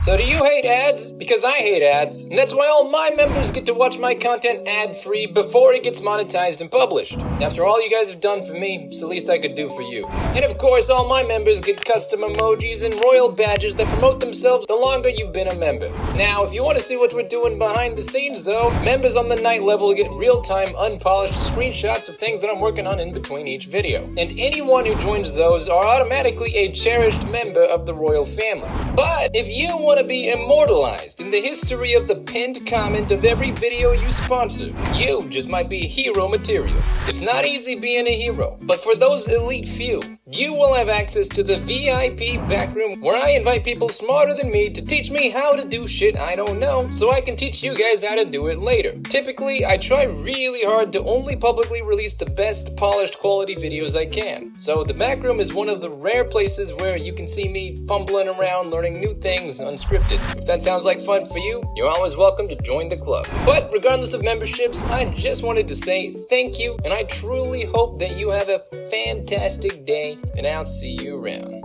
So do you hate ads? Because I hate ads, and that's why all my members get to watch my content ad-free before it gets monetized and published. After all you guys have done for me, it's the least I could do for you. And of course, all my members get custom emojis and royal badges that promote themselves the longer you've been a member. Now, if you want to see what we're doing behind the scenes though, members on the night level get real-time unpolished screenshots of things that I'm working on in between each video. And anyone who joins those are automatically a cherished member of the royal family. But if you want to be immortalized in the history of the pinned comment of every video you sponsor, you just might be hero material. It's not easy being a hero, but for those elite few, you will have access to the VIP backroom where I invite people smarter than me to teach me how to do shit I don't know, so I can teach you guys how to do it later. Typically, I try really hard to only publicly release the best polished quality videos I can. So the backroom is one of the rare places where you can see me fumbling around learning new things unscripted. If that sounds like fun for you, you're always welcome to join the club. But regardless of memberships, I just wanted to say thank you, and I truly hope that you have a fantastic day, and I'll see you around.